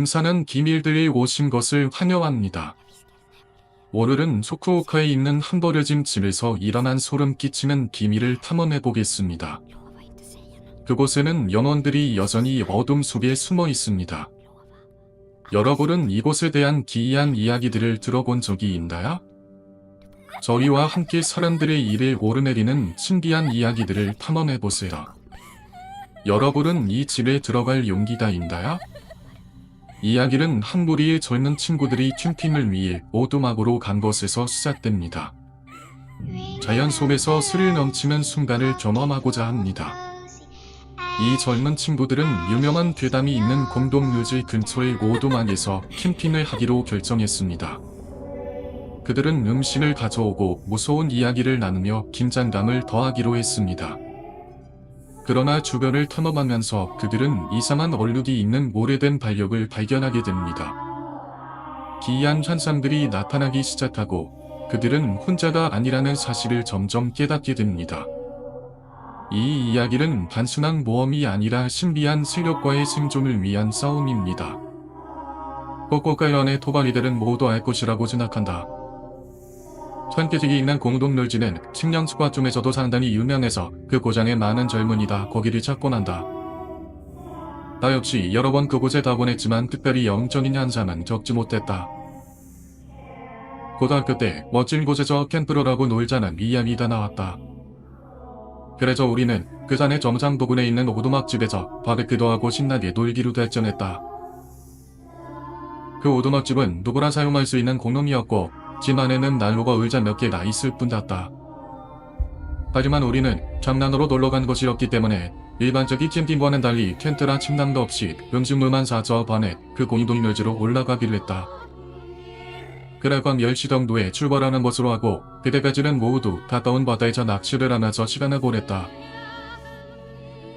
사는 기밀들이 오신 것을 환영합니다. 오늘은 후쿠오카에 있는 한 버려진 집에서 일어난 소름 끼치는 기밀을 탐험해 보겠습니다. 그곳에는 영혼들이 여전히 어둠 속에 숨어 있습니다. 여러분은 이곳에 대한 기이한 이야기들을 들어본 적이 있나요? 저희와 함께 사람들의 일에 오르내리는 신기한 이야기들을 탐험해 보세요. 여러분은 이 집에 들어갈 용기가 있나요? 이야기는 한 무리의 젊은 친구들이 캠핑을 위해 오두막으로 간 곳에서 시작됩니다. 자연 속에서 스릴 넘치는 순간을 경험하고자 합니다. 이 젊은 친구들은 유명한 괴담이 있는 공동묘지 근처의 오두막에서 캠핑을 하기로 결정했습니다. 그들은 음식을 가져오고 무서운 이야기를 나누며 긴장감을 더하기로 했습니다. 그러나 주변을 탐험하면서 그들은 이상한 얼룩이 있는 오래된 달력을 발견하게 됩니다. 기이한 현상들이 나타나기 시작하고 그들은 혼자가 아니라는 사실을 점점 깨닫게 됩니다. 이 이야기는 단순한 모험이 아니라 신비한 세력과의 생존을 위한 싸움입니다. 후쿠오카현의 토바리들은 모두 알 것이라고 생각한다. 산기슭이 있는 공동묘지는 식량수가 쪽에서도 상당히 유명해서 그 고장에 많은 젊은이다 거기를 찾곤 한다. 나 역시 여러 번 그곳에 가곤 했지만 특별히 영적인 현상은 겪지 못했다. 고등학교 때 멋진 곳에서 캠프를 하고 놀자는 이야기가 나왔다. 그래서 우리는 그 산의 정상 부근에 있는 오두막집에서 바베큐도 하고 신나게 놀기로 결정했다. 그 오두막집은 누구나 사용할 수 있는 공용이었고 집 안에는 난로가 의자 몇 개가 있을 뿐이었다. 하지만 우리는 장난으로 놀러간 것이었기 때문에 일반적인 캠핑과는 달리 텐트나 침낭도 없이 음식물만 사서 반에 그 공동묘지로 올라가기로 했다. 그날 밤 10시 정도에 출발하는 것으로 하고 그때까지는 모두 가까운 바다에서 낚시를 하면서 시간을 보냈다.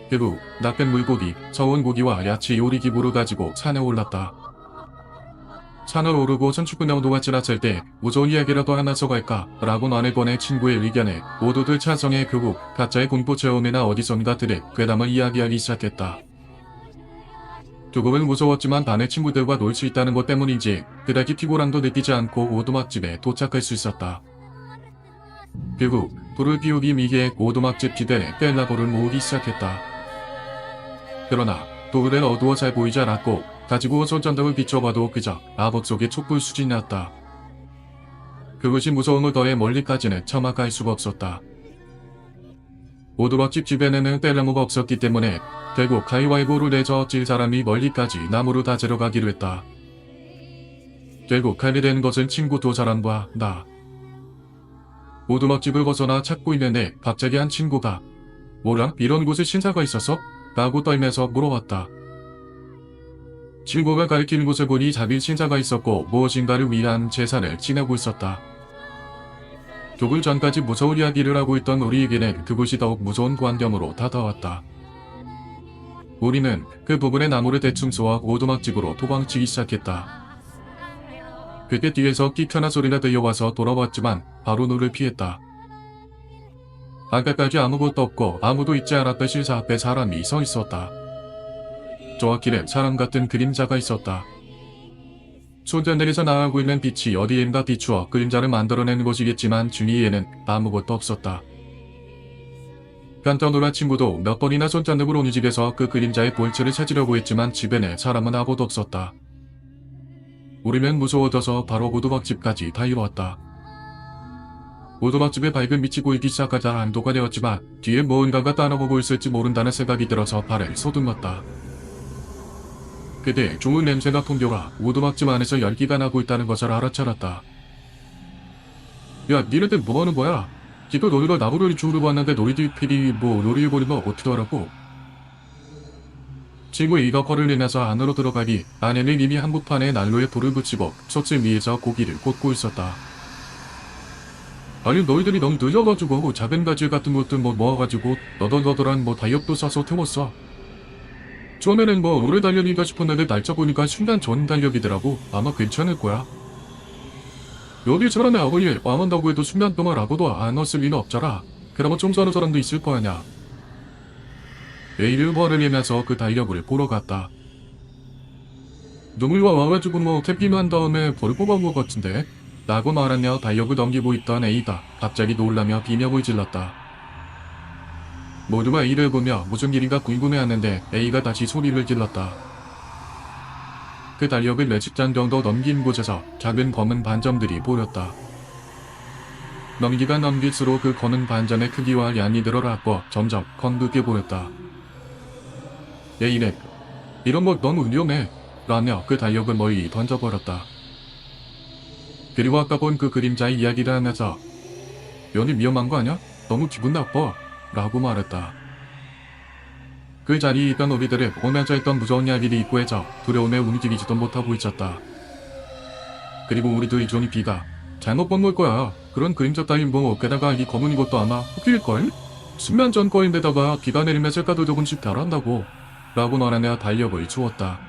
그후 낚은 물고기, 저온 고기와 야채 요리기구를 가지고 산에 올랐다. 산을 오르고 선축구명도가 지났을 때 무서운 이야기라도 하나 써갈까 라고 나를 보내 친구의 의견에 모두들 찬성해 그후 각자의 공포 체험이나 어디선가 들의 괴담을 이야기하기 시작했다. 조금은 무서웠지만 반의 친구들과 놀 수 있다는 것 때문인지 그다지 피곤함도 느끼지 않고 오두막집에 도착할 수 있었다. 그후 불을 피우기 위해 오두막집 기대에 벨라보를 모으기 시작했다. 그러나 도울은 어두워 잘 보이지 않았고 가지고 손전등을 비춰봐도 그저 마법 속의 촛불 수준이었다. 그것이 무서움을 더해 멀리까지는 차마 갈 수가 없었다. 오두막집 주변에는 벨나무가 없었기 때문에 결국 가위바위보를 내서 질 사람이 멀리까지 나무로 다 데려가기로 했다. 결국 가게 된 것은 친구 두 사람과 나. 오두막집을 벗어나 찾고 있는데 갑자기 한 친구가 뭐라 이런 곳에 신사가 있었어? 라고 떨면서 물어왔다. 친구가 가리킨 곳을 보니 자빌 신사가 있었고 무엇인가를 위한 제사를 지내고 있었다. 조금 전까지 무서운 이야기를 하고 있던 우리에게는 그곳이 더욱 무서운 광경으로 다가왔다. 우리는 그 부분의 나무를 대충 쏘아 오두막집으로 도망치기 시작했다. 그때 뒤에서 끼켜나 소리가 들려와서 돌아봤지만 바로 눈을 피했다. 아까까지 아무것도 없고 아무도 있지 않았던 신사 앞에 사람이 서 있었다. 정확히는 사람 같은 그림자가 있었다. 손전등에서 나가고 있는 빛이 어디엔가 비추어 그림자를 만들어내는 것이겠지만 주위에는 아무것도 없었다. 깜짝 놀란 친구도 몇 번이나 손전등을 온 집에서 그 그림자의 볼트를 찾으려고 했지만 집에는 사람은 아무도 없었다. 우리는 무서워져서 바로 오두막집까지 달려왔다. 오두막집에 밝은 빛이 보이기 시작하자 안도가 되었지만 뒤에 무언가가 따라오고 있을지 모른다는 생각이 들어서 발을 서둘렀다. 그때 좋은 냄새가 풍겨와 오두막집 안에서 열기가 나고 있다는 것을 알아차렸다. 야, 니네들 뭐하는 거야? 집에 너희가 나무를 주우러 왔는데 너희들 필히 놀이를 버리면 어떡하라고? 친구의 이가 화를 내면서 안으로 들어가니 아내는 이미 한복판에 난로에 불을 붙이고 솥을 위에서 고기를 꽂고 있었다. 아니 너희들이 너무 늦어가지고 작은 가지 같은 것들 모아가지고 너덜너덜한 달력도 사서 태웠어. 처음에는 오래 달력인가 싶었는데 날짜 보니까 순간 전 달력이더라고. 아마 괜찮을 거야. 여기 저런애 아버지 안 한다고 해도 순간 동안 라고도 안 왔을 리는 없잖아. 그나마 청소하는 사람도 있을 거 아냐. 매일 화를 내면서 그 달력을 보러 갔다. 눈물과 와가지고 뭐 탭핑한 다음에 벌 뽑아온 것 같은데? 라고 말하며 달력을 넘기고 있던 A가 갑자기 놀라며 비명을 질렀다. 모두가 이를 보며 무슨 일인가 궁금해하는데 A가 다시 소리를 질렀다. 그 달력을 몇십 장 정도 넘긴 곳에서 작은 검은 반점들이 보였다. 넘기가 넘길수록 그 검은 반점의 크기와 양이 늘어났고 점점 검게 보였다. A는 이런 거 너무 위험해 라며 그 달력을 멀리 던져버렸다. 그리고 아까 본 그 그림자의 이야기를 하면서 연이 위험한 거 아냐? 너무 기분 나빠 라고 말했다. 그 자리에 있던 우리들은 오면서 했던 무서운 이야기를 잊고 해서 두려움에 움직이지도 못하고 있었다. 그리고 우리 둘이 존이 비가 잘못 본 걸 거야. 그런 그림자 따윈 뭐 게다가 이 검은 이것도 아마 흑일걸? 수면 전 거인데다가 비가 내리면 색깔도 조금씩 변한다고 라고 말하며 달력을 주었다.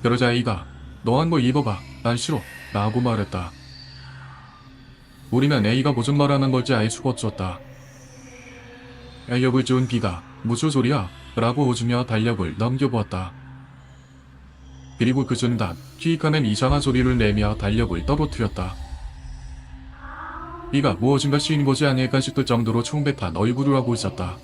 그러자 A가 너 한 번 입어봐. 난 싫어 라고 말했다. 우리는 A가 무슨 말하는 걸지 알 수가 없었다. 달력을 준 B가 무슨 소리야? 라고 웃으며 달력을 넘겨보았다. 그리고 그 순간 휘익하는 이상한 소리를 내며 달력을 떨어뜨렸다. B가 무엇인가 씌인 것이 아닐까 싶을 정도로 충백한 얼굴을 하고 있었다.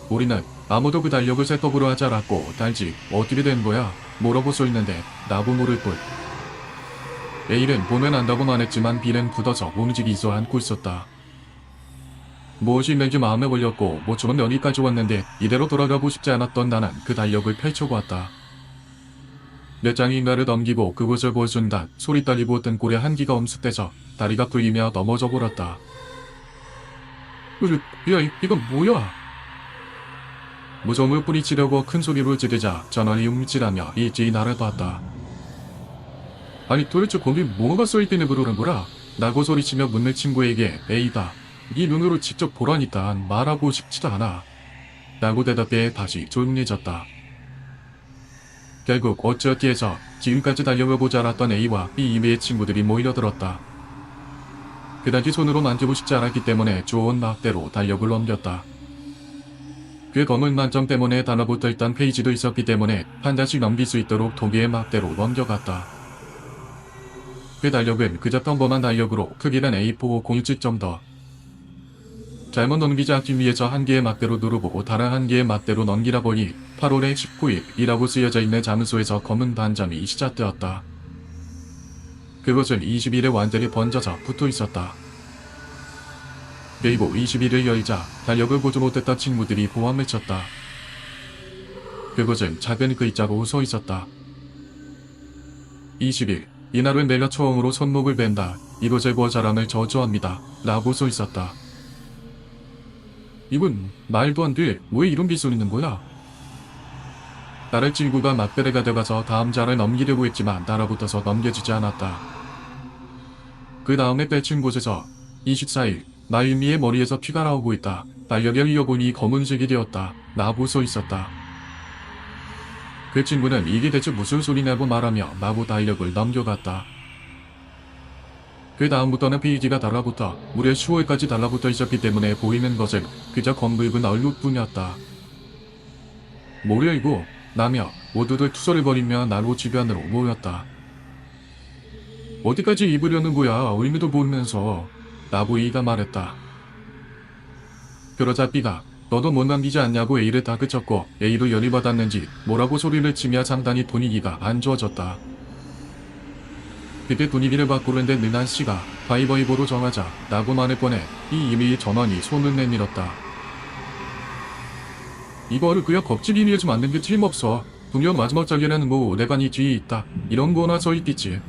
우리는 아무도 그 달력을 셋업으로 하지 않았고 단지 어떻게 된 거야? 뭐라고 써있는데 나도 모를 뿐. A는 보면 안다고만 했지만 B는 굳어서 움직이서 안고 있었다. 무엇이 있는지 마음에 걸렸고 모처럼 여기까지 왔는데 이대로 돌아가고 싶지 않았던 나는 그 달력을 펼쳐보았다. 몇 장이 나를 넘기고 그곳을 볼 순간 소리 떨리고 등골에 한기가 엄습돼서 다리가 풀리며 넘어져 버렸다. 야, 이건 뭐야? 무서움을 뿌리치려고 큰 소리로 지르자 전원이 움찔하며 일제히 나를 봤다. 아니 도대체 거기 뭐가 써있길래 그러는 거라? 라고 소리치며 묻는 친구에게 A가 네 눈으로 직접 보라니까 말하고 싶지도 않아 라고 대답해 다시 조용해졌다. 결국 어찌어찌 해서 지금까지 달려보지 않았던 A와 B 이외의 친구들이 모여들었다. 그다지 손으로 만지고 싶지 않았기 때문에 좋은 막대로 달력을 넘겼다. 그 검은 만점 때문에 달라붙어 있던 페이지도 있었기 때문에 한 장씩 넘길 수 있도록 독일의 막대로 넘겨갔다. 그 달력은 그저 평범한 달력으로 크기는 A4 공유칠 정도. 잘못 넘기지 않기 위해서 한 개의 막대로 누르고 다른 한 개의 막대로 넘기라 보니 8월의 19일이라고 쓰여져 있는 장소에서 검은 반점이 시작되었다. 그것은 20일에 완전히 번져서 붙어 있었다. 그리고 20일을 열자 달력을 보지 못했던 친구들이 보함을 쳤다. 그것은 작은 글자로 써 있었다. 20일, 이날은 내가 처음으로 손목을 벤다. 이곳을 볼 사람을 저주합니다. 라고 써 있었다. 이건 말도 안 돼. 왜 이런 게 써 있는 거야? 나를 친구가 막대를 가져가서 다음 자를 넘기려고 했지만 달아붙어서 넘겨지지 않았다. 그 다음에 빼친 곳에서 24일, 나유미의 머리에서 피가 나오고 있다. 달력을 이어보니 검은색이 되었다. 라고 써 있었다. 그 친구는 이게 대체 무슨 소리냐고 말하며 나보 달력을 넘겨갔다. 그 다음부터는 페이지가 달라붙어 무려 10월까지 달라붙어 있었기 때문에 보이는 것은 그저 검붉은 얼룩뿐이었다. 모르이고 나며 모두들 투서를 벌이며 나로 주변으로 모였다. 어디까지 입으려는 거야? 의미도 모르면서 나보 A가 말했다. 그러자 B가 너도 못 남기지 않냐고 A를 다그쳤고 A도 열이 받았는지 뭐라고 소리를 치며 상당히 분위기가 안 좋아졌다. 그때 분위기를 바꾸는데 느난 씨가 가위바위보로 정하자 라고 말을 꺼내 이 이미 전원이 손을 내밀었다. 이거를 그냥 겁지기 위해서 만든 게 틀림없어. 분명 마지막 장에는 뭐 내가 네 뒤에 있다 이런 거나 써있겠지.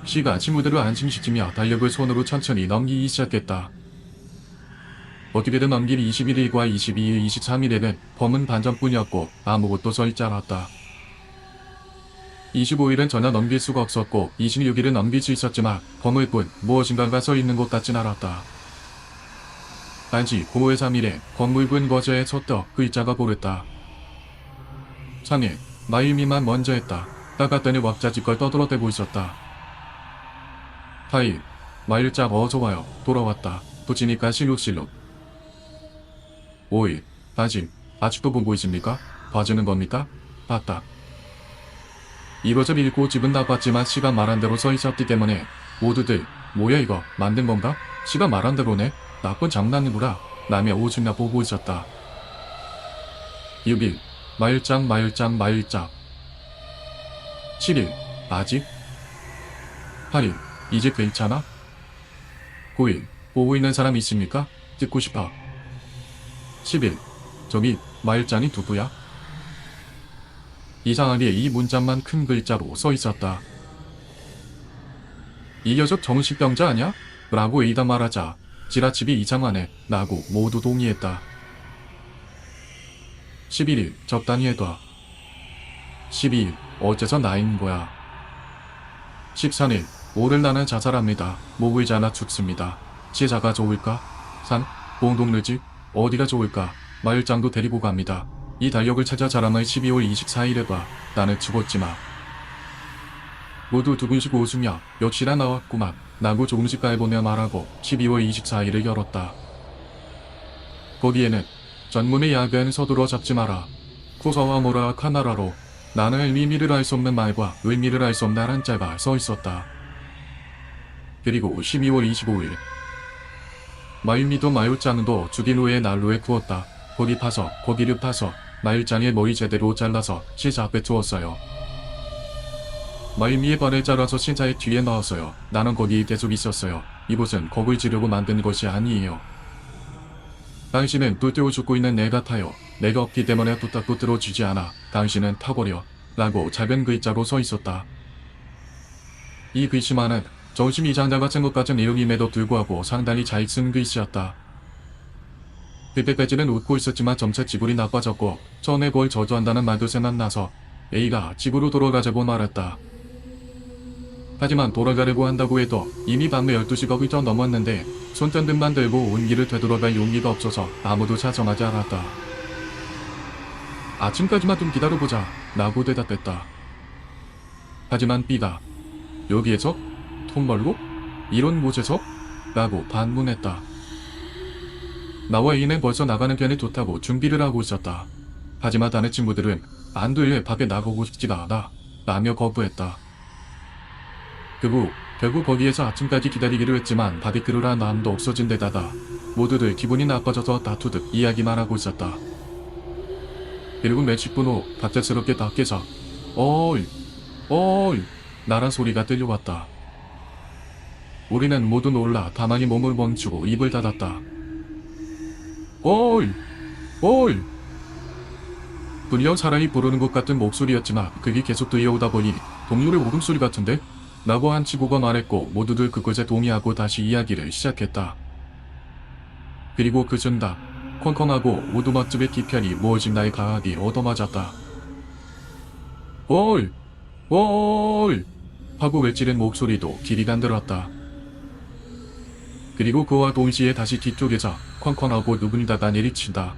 씨가 친구들을 안심시키며 달력을 손으로 천천히 넘기기 시작했다. 어떻게든 넘길 21일과 22일, 23일에는 검은 반점뿐이었고 아무것도 써있지 않았다. 25일은 전혀 넘길 수가 없었고 26일은 넘길 수 있었지만 검을 뿐 무엇인가가 써있는 것 같진 않았다. 단지 9월 3일에 검붉은 거제에 섰떡 글자가 보였다. 3일, 마유미만 먼저 했다. 따갔더니 왁자지껄 떠들어대고 있었다. 4일, 마일짝 어서와요. 돌아왔다. 붙이니까 실룩실룩. 5일, 다짐. 아직도 보고 있습니까? 봐주는 겁니까? 봤다. 이것을 읽고 집은 나빴지만 시가 말한 대로 써 있었기 때문에 모두들 뭐야 이거 만든 건가? 시가 말한 대로네. 나쁜 장난이구나. 라며 오줌나 보고 있었다. 6일 마일장 7일 아직? 8일 이제 괜찮아? 9일 보고 있는 사람 있습니까? 듣고 싶어. 10일 저기 마일장이 누구야? 이상하게 이 문장만 큰 글자로 써 있었다. 이 녀석 정신병자 아냐? 라고 A가 말하자 지라집이 이상하네 라고 모두 동의했다. 11일 적당히 해둬. 12일 어째서 나인 거야. 13일 오늘 나는 자살합니다. 목을 잘라 죽습니다. 제자가 좋을까? 산? 봉동르지? 어디가 좋을까? 마을장도 데리고 갑니다. 이 달력을 찾아 자람을 12월 24일에 봐. 나는 죽었지마. 모두 두근씩 웃으며 역시나 나왔구만 라고 조금씩 깔보며 말하고 12월 24일을 열었다. 거기에는 전문의 약은 서두러 잡지 마라. 쿠서와 모라 카나라로 나는 의미를 알 수 없는 말과 의미를 알 수 없는 한자가 써 있었다. 그리고 12월 25일 마일미도 마요짱도 죽인 후에 난로에 구웠다. 고기를 파서 마일짱의 머리 제대로 잘라서 시자 앞에 두었어요. 마일미의 발을 잘라서 신사의 뒤에 넣었어요. 나는 거기 계속 있었어요. 이곳은 겁을 지려고 만든 것이 아니에요. 당신은 뚜띠오 죽고 있는 내 같아요. 내가 없기 때문에 부탁도 들어주지 않아. 당신은 타버려. 라고 작은 글자로 써 있었다. 이 글씨만은 정심 이상자 같은 것 같은 내용임에도 불구하고 상당히 잘 쓴 글씨였다. 그때까지는 웃고 있었지만 점차 기분이 나빠졌고 전에 뭘 저주한다는 말도 생각나서 A가 집으로 돌아가자고 말했다. 하지만 돌아가려고 한다고 해도 이미 밤 12시가 훌쩍 넘었는데 손전등만 들고 온 길을 되돌아갈 용기가 없어서 아무도 찾아가지 않았다. 아침까지만 좀 기다려보자 라고 대답했다. 하지만 B가 여기에서? 통 멀고? 이런 곳에서? 라고 반문했다. 나와 A는 벌써 나가는 편이 좋다고 준비를 하고 있었다. 하지만 다른 친구들은 안 돼, 밖에 나가고 싶지가 않아 라며 거부했다. 결국 거기에서 아침까지 기다리기로 했지만 바비큐를 한 마음도 없어진 데다가 모두들 기분이 나빠져서 다투듯 이야기만 하고 있었다. 그리고 몇십 분 후 갑작스럽게 밖에서 어이 나란 소리가 들려왔다. 우리는 모두 놀라 가만히 몸을 멈추고 입을 닫았다. 어이 분명 사람이 부르는 것 같은 목소리였지만 그게 계속 들려오다 보니 동물의 울음소리 같은데? 라고 한 친구가 말했고 모두들 그것에 동의하고 다시 이야기를 시작했다. 그리고 그 순간 컹컹하고 오두막집의 뒤편이 무엇인 나의 강하게 얻어맞았다. 어이 하고 외치는 목소리도 길이가 들었다. 그리고 그와 동시에 다시 뒤쪽에서 쾅쾅하고 누군가가 내리친다.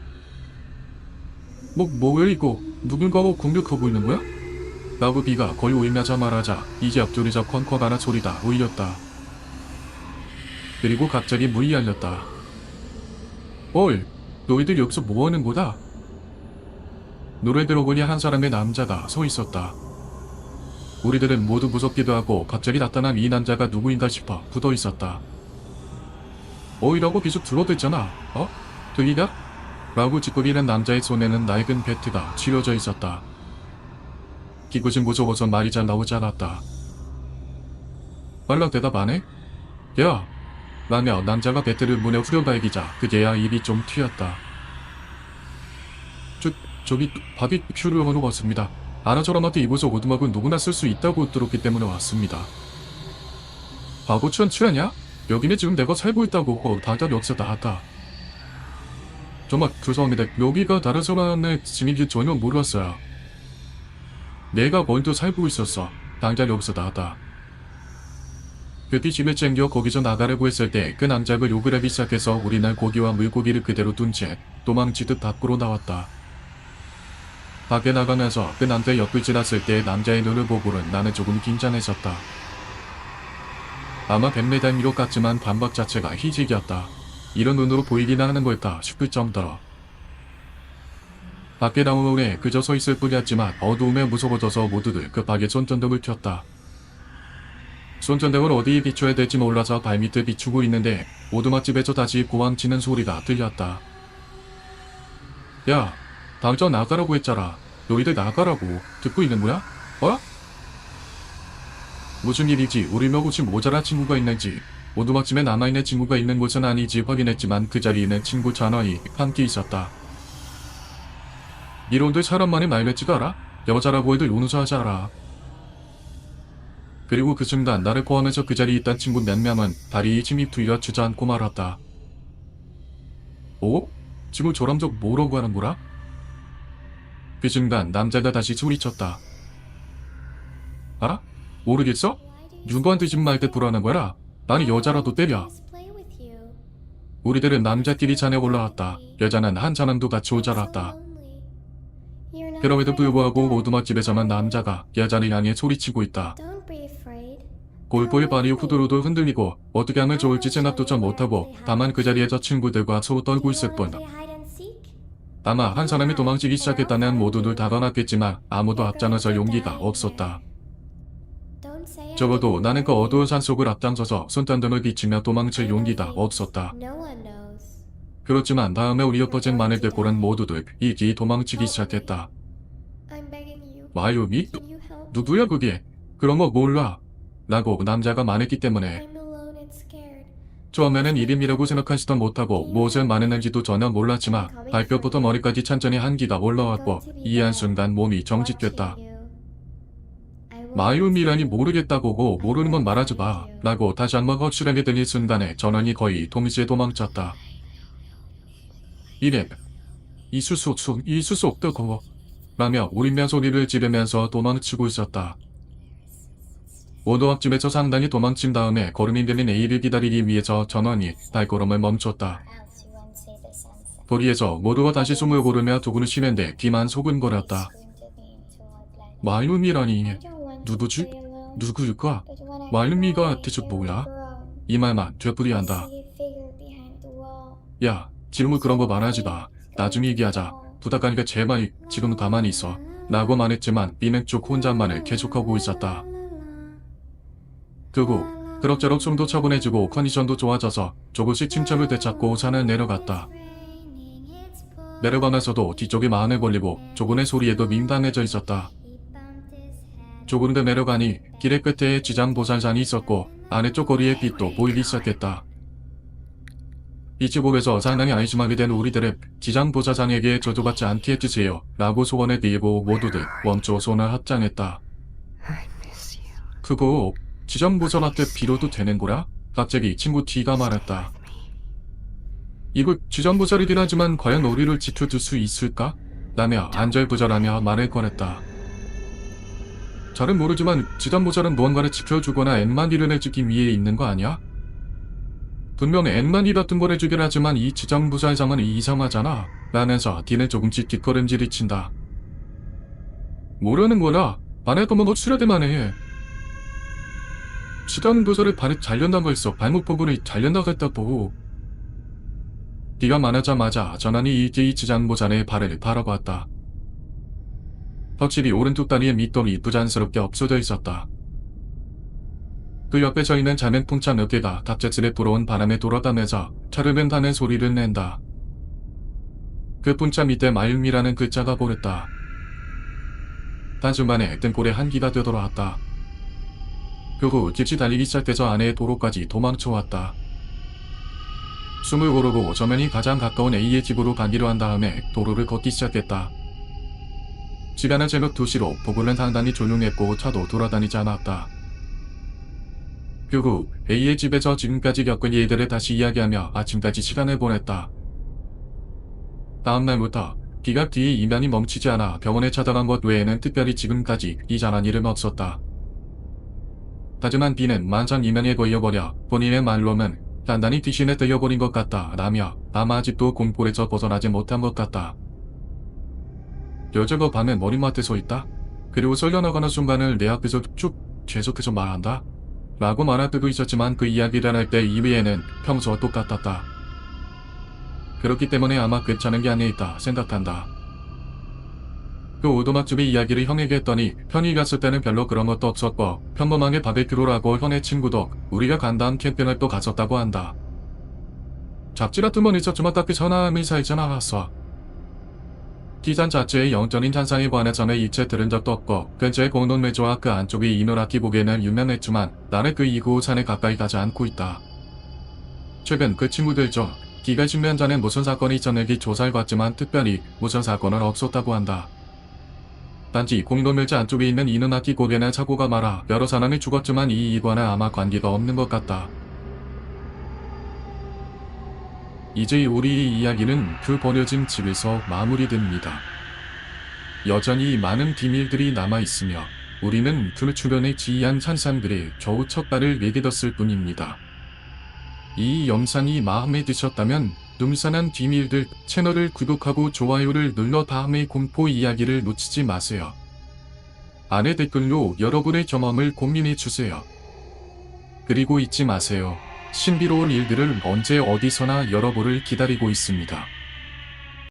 뭐야 이거? 누군가가 공격하고 있는 거야? 라고 B가 거의 울면서 말하자 이제 앞줄에서 쾅쾅하는 소리가 울렸다. 그리고 갑자기 문이 열렸다. 너희들 여기서 뭐하는 거다? 노래 들어보니 한 사람의 남자가 서 있었다. 우리들은 모두 무섭기도 하고 갑자기 나타난 이 남자가 누구인가 싶어 굳어 있었다. 어이라고 계속 불러댔잖아. 들리냐? 라고 짓거리는 남자의 손에는 낡은 배트가 쥐어져 있었다. 기껏이 무서워서 말이 잘 나오지 않았다. 빨라 대답 안 해? 야! 라며 남자가 배트를 문에 후려갈기자 그제야 입이 좀 튀었다. 저기 바비큐를 하러 왔습니다. 아는 사람한테 이곳에 오두막은 누구나 쓸 수 있다고 들었기 때문에 왔습니다. 바보 취하냐? 여기는 지금 내가 살고 있다고 당장 여기서 나왔다. 정말 죄송합니다. 여기가 다른 사람의 짐인지 전혀 몰랐어요. 내가 먼저 살고 있었어. 당장 여기서 나왔다. 급히 짐을 챙겨 거기서 나가려고 했을 때 그 남자가 욕을 하기 시작해서 우리는 고기와 물고기를 그대로 둔 채 도망치듯 밖으로 나왔다. 밖에 나가면서 그 남자의 옆을 지났을 때 남자의 눈을 보고는 나는 조금 긴장했었다. 아마 100m인 것 같지만 반박 자체가 희직이었다. 이런 눈으로 보이긴 하는 걸까 싶을 정도로. 밖에 나오면 그저 서 있을 뿐이었지만 어두움에 무서워져서 모두들 급하게 손전등을 켰다. 손전등을 어디에 비춰야 될지 몰라서 발밑을 비추고 있는데 오두막집에서 다시 고함치는 소리가 들렸다. 야, 당장 나가라고 했잖아. 너희들 나가라고. 듣고 있는 거야? 어? 무슨 일이지? 우리 며 혹시 모자란 친구가 있는지, 오두막집에 남아있는 친구가 있는 곳은 아니지 확인했지만 그 자리에는 친구 전화이 함께 있었다. 이런들 사람만이 말맺지가 않아? 여자라고 해도 용서하지 않아. 그리고 그 순간 나를 포함해서 그 자리에 있던 친구 몇 명은 다리에 침이 뚫려 주저앉고 말았다. 오? 지금 저람저 뭐라고 하는 거라? 그 순간 남자가 다시 소리쳤다. 알아? 모르겠어? 누구한테 지금 말때 불안한 거라? 나는 여자라도 때려. 우리들은 남자끼리 잔에 올라왔다. 여자는 한 사람도 같이 오지 않았다. 그럼에도 불구하고 오두막집에서만 남자가 여자를 향해 소리치고 있다. 골보의 발이 후두루두 흔들리고 어떻게 하면 좋을지 생각조차 못하고 다만 그 자리에서 친구들과 서로 떨고 있을 뿐. 아마 한 사람이 도망치기 시작했다면 모두들 다 떠났겠지만 아무도 앞장서서 용기가 없었다. 적어도 나는 그 어두운 산속을 앞장서서 손전등을 비치며 도망칠 용기가 없었다. 그렇지만 다음에 우리 엎어진 마늘 대골은 모두들 이기 도망치기 시작했다. 마유미? 누구야 그게? 그런 거 몰라. 라고 남자가 말했기 때문에. 처음에는 이름이라고 생각하지도 못하고 무엇을 말했는지도 전혀 몰랐지만 발끝부터 머리까지 천천히 한기가 올라왔고 이 한순간 몸이 정직됐다. 마유미라니 모르겠다고 모르는 건 말하지 마. 라고 다시 한번 확실하게 들릴 순간에 전원이 거의 동시에 도망쳤다. 이래 있을 수 없다고 라며 울며 소리를 지르면서 도망치고 있었다. 오두막집에서 상당히 도망친 다음에 걸음이 들린 A를 기다리기 위해서 전원이 발걸음을 멈췄다. 거리에서 모두가 다시 숨을 고르며 두근을 쉬는데 귀만 소근거렸다. 마유미라니 누구지? 누구일까? 마유미가 대체 뭐야? 이 말만 되풀이한다. 야, 지금은 그런 거 말하지 마. 나중에 얘기하자. 부탁하니까 제발 지금 가만히 있어. 라고 말했지만 B는 쭉 혼잣말을 계속하고 있었다. 그후 그럭저럭 숨도 차분해지고 컨디션도 좋아져서 조금씩 침착을 되찾고 산을 내려갔다. 내려가면서도 뒤쪽에 마흔을 벌리고 조근의 소리에도 민감해져 있었다. 조금 더 내려가니 길의 끝에 지장보살산이 있었고 아래쪽 거리에 빛도 보이기 시작했다. 빛이 보면서 상당히 안심하게 된 우리들은 지장보살산에게 저주받지 않게 해주세요 라고 소원을 빌고 모두들 멈춰 손을 합장했다. 그거 지장보살한테 빌어도 되는 거야? 갑자기 친구 D가 말했다. 이거 지장보살이긴 하지만 과연 우리를 지켜줄 수 있을까? 라며 안절부절하며 말을 꺼냈다. 잘은 모르지만 지장보살은 무언가를 지켜주거나 엠만이를 해주기 위해 있는 거 아니야? 분명 엠만이 같은 걸 해주긴 하지만 이 지장보살상은 이상하잖아 라면서 D는 조금씩 뒷걸음질을 친다. 모르는 거라 안에 거면 너 수련대만 해. 지장보살의 발에 잘려나가 있어. 발목 부분이 잘려나갔다고. D가 말하자마자 전환이 이 지장보살의 발을 바라봤다. 확실히 오른쪽 다리의 밑돌이 부자연스럽게 없어져 있었다. 그 옆에 서 있는 작은 풍찬 어깨가 갑작스레 불어온 바람에 돌아가면서 차르른다는 소리를 낸다. 그 풍차 밑에 마유미라는 글자가 보였다. 단순간에 등골에 한기가 되돌아왔다. 그 후 집시 달리기 시작해서 아내의 도로까지 도망쳐왔다. 숨을 고르고 저면이 가장 가까운 A의 집으로 가기로 한 다음에 도로를 걷기 시작했다. 시간은 새벽 2시로 부근은 상당히 조용했고 차도 돌아다니지 않았다. 그 후 A의 집에서 지금까지 겪은 일들을 다시 이야기하며 아침까지 시간을 보냈다. 다음날부터 B가 뒤에 이면이 멈추지 않아 병원에 찾아간 것 외에는 특별히 지금까지 이상한 일은 없었다. 하지만 B는 만성 이면에 걸려버려 본인의 말로는 단단히 귀신에 들려버린 것 같다 라며 아마 아직도 공포에서 벗어나지 못한 것 같다. 여자가 밤에 머리맡에 서 있다. 그리고 설려나가는 순간을 내 앞에서 쭉 계속해서 말한다. 라고 말할 때도 있었지만 그 이야기를 할 때 이외에는 평소와 똑같았다. 그렇기 때문에 아마 괜찮은 게 안에 있다 생각한다. 그 오두막집의 이야기를 형에게 했더니 편히 갔을 때는 별로 그런 것도 없었고 평범하게 바베큐로라고 형의 친구도 우리가 간 다음 캠핑을 또 갔었다고 한다. 잡지 같은 건 있었지만 딱히 전함이 살진 않았어. 기잔 자체의 영적인 현상에 관해서는 일체 들은 적도 없고 근처의 공동매조와 그 안쪽의 이노라키 보기에는 유명했지만 나는 그 이후 산에 가까이 가지 않고 있다. 최근 그 친구들 중 기가 10년 전에 무슨 사건이 있었는지 조사를 받지만 특별히 무슨 사건은 없었다고 한다. 단지 공동묘지 안쪽에 있는 이누나키 고개는 사고가 많아 여러 사람이 죽었지만 이 일과는 아마 관계가 없는 것 같다. 이제 우리의 이야기는 그 버려진 집에서 마무리됩니다. 여전히 많은 비밀들이 남아있으며 우리는 그 주변의 지이한 산산들에 겨우 첫 발을 내딛었을 뿐입니다. 이 영상이 마음에 드셨다면 눈산한 비밀들 채널을 구독하고 좋아요를 눌러 다음의 공포 이야기를 놓치지 마세요. 아래 댓글로 여러분의 경험을 고민해주세요. 그리고 잊지 마세요. 신비로운 일들을 언제 어디서나 여러분을 기다리고 있습니다.